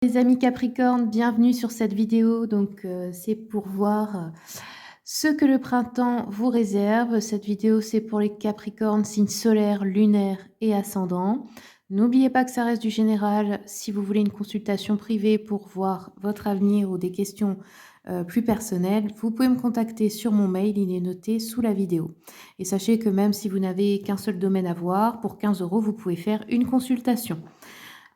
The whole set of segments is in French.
Les amis Capricorne, bienvenue sur cette vidéo. C'est pour voir ce que le printemps vous réserve. Cette vidéo, c'est pour les Capricornes, signes solaires, lunaires et ascendants. N'oubliez pas que ça reste du général. Si vous voulez une consultation privée pour voir votre avenir ou des questions plus personnelles, vous pouvez me contacter sur mon mail, il est noté sous la vidéo. Et sachez que même si vous n'avez qu'un seul domaine à voir, pour 15 €, vous pouvez faire une consultation.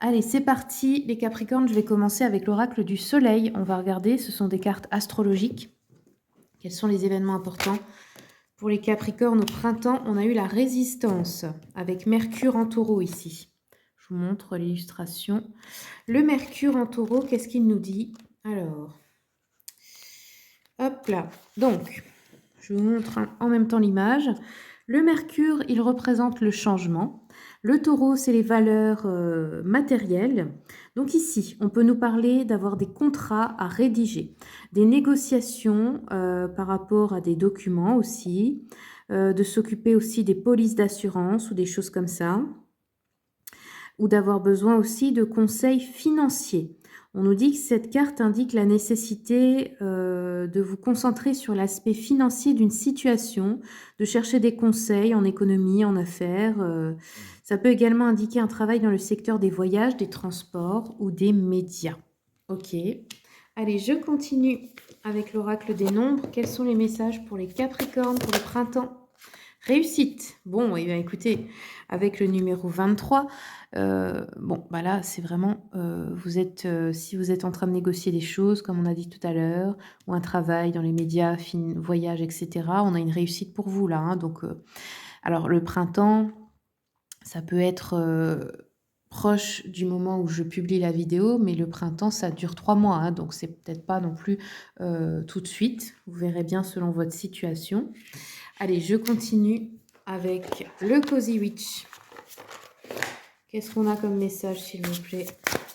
Allez, c'est parti les Capricornes, je vais commencer avec l'oracle du soleil. On va regarder, ce sont des cartes astrologiques. Quels sont les événements importants pour les Capricornes au printemps? On a eu la résistance avec Mercure en taureau ici. Je vous montre l'illustration. Le Mercure en taureau, qu'est-ce qu'il nous dit? Alors, hop là. Donc, je vous montre en même temps l'image. Le Mercure, il représente le changement. Le taureau, c'est les valeurs matérielles. Donc ici, on peut nous parler d'avoir des contrats à rédiger, des négociations par rapport à des documents aussi, de s'occuper aussi des polices d'assurance ou des choses comme ça, ou d'avoir besoin aussi de conseils financiers. On nous dit que cette carte indique la nécessité de vous concentrer sur l'aspect financier d'une situation, de chercher des conseils en économie, en affaires. Ça peut également indiquer un travail dans le secteur des voyages, des transports ou des médias. Ok. Allez, je continue avec l'oracle des nombres. Quels sont les messages pour les Capricornes pour le printemps? Réussite. Bon, eh bien, écoutez, avec le numéro 23, bon, bah là, c'est vraiment, si vous êtes en train de négocier des choses, comme on a dit tout à l'heure, ou un travail dans les médias, voyage, et cetera, on a une réussite pour vous là, hein. Alors le printemps, ça peut être, proche du moment où je publie la vidéo, mais le printemps, ça dure 3 mois, hein, donc c'est peut-être pas non plus, tout de suite. Vous verrez bien selon votre situation. Allez, je continue avec le Cozy Witch. Qu'est-ce qu'on a comme message, s'il vous plaît,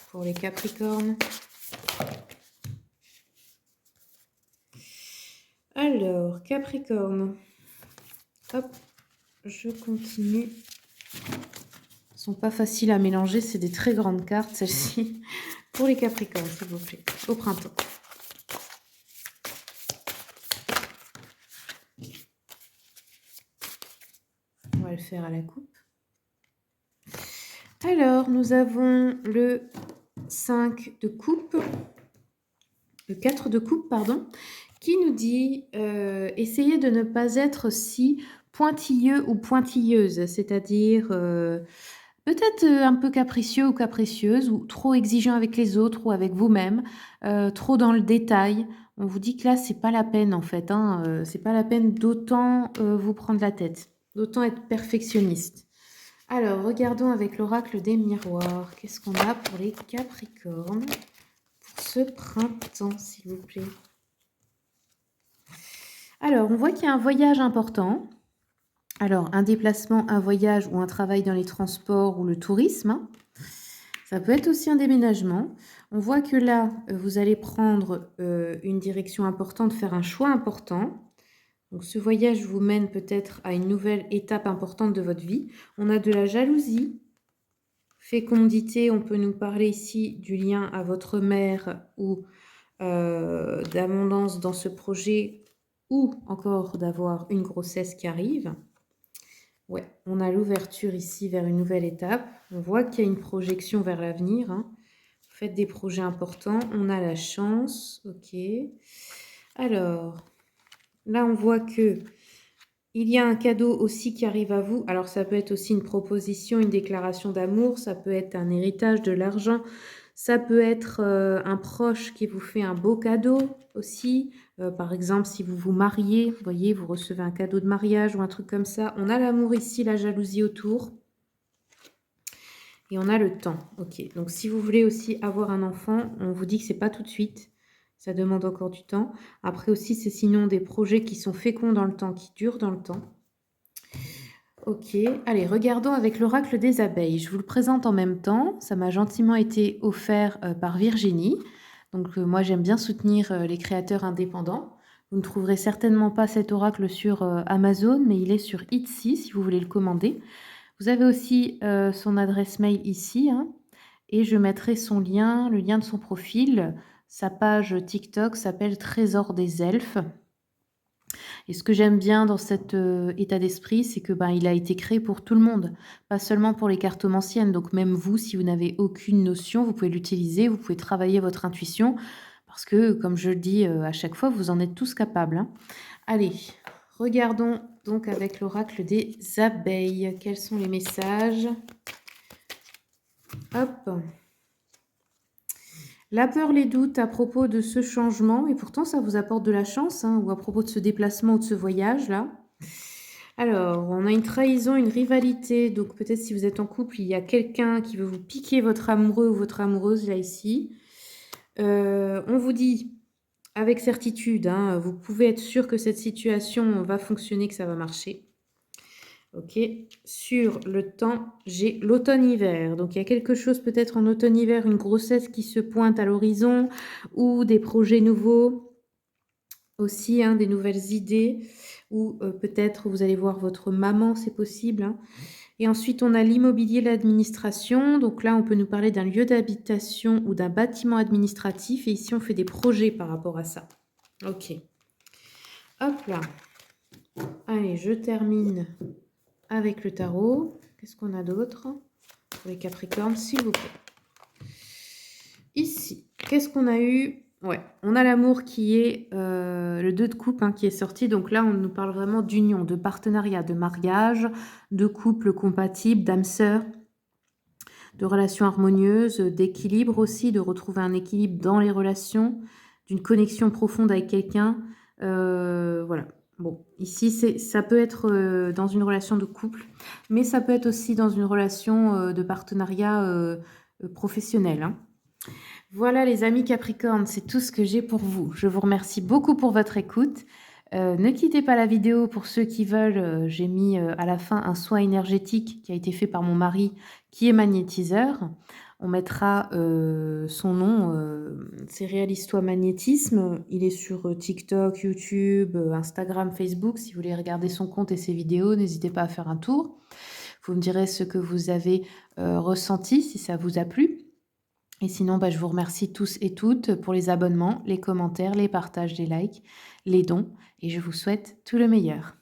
pour les Capricornes? Alors, Capricorne. Hop, je continue. Elles sont pas faciles à mélanger, c'est des très grandes cartes, celles-ci. Pour les Capricornes, s'il vous plaît, au printemps. On va le faire à la coupe. Alors, nous avons le 5 de coupe, le 4 de coupe, pardon, qui nous dit essayez de ne pas être si pointilleux ou pointilleuse, c'est-à-dire peut-être un peu capricieux ou capricieuse, ou trop exigeant avec les autres ou avec vous-même, trop dans le détail. On vous dit que là, c'est pas la peine en fait, hein, c'est pas la peine d'autant vous prendre la tête, d'autant être perfectionniste. Alors, regardons avec l'oracle des miroirs. Qu'est-ce qu'on a pour les Capricornes pour ce printemps, s'il vous plaît? Alors, on voit qu'il y a un voyage important. Alors, un déplacement, un voyage ou un travail dans les transports ou le tourisme, hein. Ça peut être aussi un déménagement. On voit que là, vous allez prendre une direction importante, faire un choix important. Donc, ce voyage vous mène peut-être à une nouvelle étape importante de votre vie. On a de la jalousie, fécondité. On peut nous parler ici du lien à votre mère ou d'abondance dans ce projet, ou encore d'avoir une grossesse qui arrive. Ouais, on a l'ouverture ici vers une nouvelle étape. On voit qu'il y a une projection vers l'avenir, hein. Vous faites des projets importants. On a la chance. Ok. Alors, là, on voit que il y a un cadeau aussi qui arrive à vous. Alors, ça peut être aussi une proposition, une déclaration d'amour. Ça peut être un héritage, de l'argent. Ça peut être un proche qui vous fait un beau cadeau aussi. Par exemple, si vous vous mariez, vous voyez, vous recevez un cadeau de mariage ou un truc comme ça. On a l'amour ici, la jalousie autour. Et on a le temps. Ok, donc si vous voulez aussi avoir un enfant, on vous dit que c'est pas tout de suite. Ça demande encore du temps. Après aussi, c'est sinon des projets qui sont féconds dans le temps, qui durent dans le temps. Ok, allez, regardons avec l'oracle des abeilles. Je vous le présente en même temps. Ça m'a gentiment été offert par Virginie. Donc moi, j'aime bien soutenir les créateurs indépendants. Vous ne trouverez certainement pas cet oracle sur Amazon, mais il est sur Etsy si vous voulez le commander. Vous avez aussi son adresse mail ici, hein. et je mettrai son lien, le lien de son profil. Sa page TikTok s'appelle Trésor des elfes. Et ce que j'aime bien dans cet état d'esprit, c'est que ben, il a été créé pour tout le monde, pas seulement pour les cartomanciennes. Donc même vous, si vous n'avez aucune notion, vous pouvez l'utiliser, vous pouvez travailler votre intuition, parce que, comme je le dis à chaque fois, vous en êtes tous capables, hein. Allez, regardons donc avec l'oracle des abeilles. Quels sont les messages? Hop. La peur, les doutes à propos de ce changement, et pourtant ça vous apporte de la chance, hein, ou à propos de ce déplacement ou de ce voyage-là. Alors, on a une trahison, une rivalité, donc peut-être si vous êtes en couple, il y a quelqu'un qui veut vous piquer votre amoureux ou votre amoureuse, là, ici. On vous dit, avec certitude, hein, vous pouvez être sûr que cette situation va fonctionner, que ça va marcher. Ok, sur le temps, j'ai l'automne-hiver. Donc, il y a quelque chose peut-être en automne-hiver, une grossesse qui se pointe à l'horizon ou des projets nouveaux aussi, hein, des nouvelles idées ou peut-être vous allez voir votre maman, c'est possible, hein. Et ensuite, on a l'immobilier, l'administration. Donc là, on peut nous parler d'un lieu d'habitation ou d'un bâtiment administratif. Et ici, on fait des projets par rapport à ça. Ok. Hop là. Allez, je termine avec le tarot. Qu'est-ce qu'on a d'autre pour les Capricornes, s'il vous plaît? Ici, qu'est-ce qu'on a eu? Ouais, on a l'amour qui est le 2 de coupe, hein, qui est sorti. Donc là, on nous parle vraiment d'union, de partenariat, de mariage, de couple compatible, d'âme sœur, de relations harmonieuses, d'équilibre aussi, de retrouver un équilibre dans les relations, d'une connexion profonde avec quelqu'un. Voilà. Bon, ici, ça peut être dans une relation de couple, mais ça peut être aussi dans une relation de partenariat professionnel, hein. Voilà les amis Capricorne, c'est tout ce que j'ai pour vous. Je vous remercie beaucoup pour votre écoute. Ne quittez pas la vidéo pour ceux qui veulent. J'ai mis à la fin un soin énergétique qui a été fait par mon mari qui est magnétiseur. On mettra son nom, c'est Réalise-toi Magnétisme. Il est sur TikTok, YouTube, Instagram, Facebook. Si vous voulez regarder son compte et ses vidéos, n'hésitez pas à faire un tour. Vous me direz ce que vous avez ressenti, si ça vous a plu. Et sinon, je vous remercie tous et toutes pour les abonnements, les commentaires, les partages, les likes, les dons. Et je vous souhaite tout le meilleur.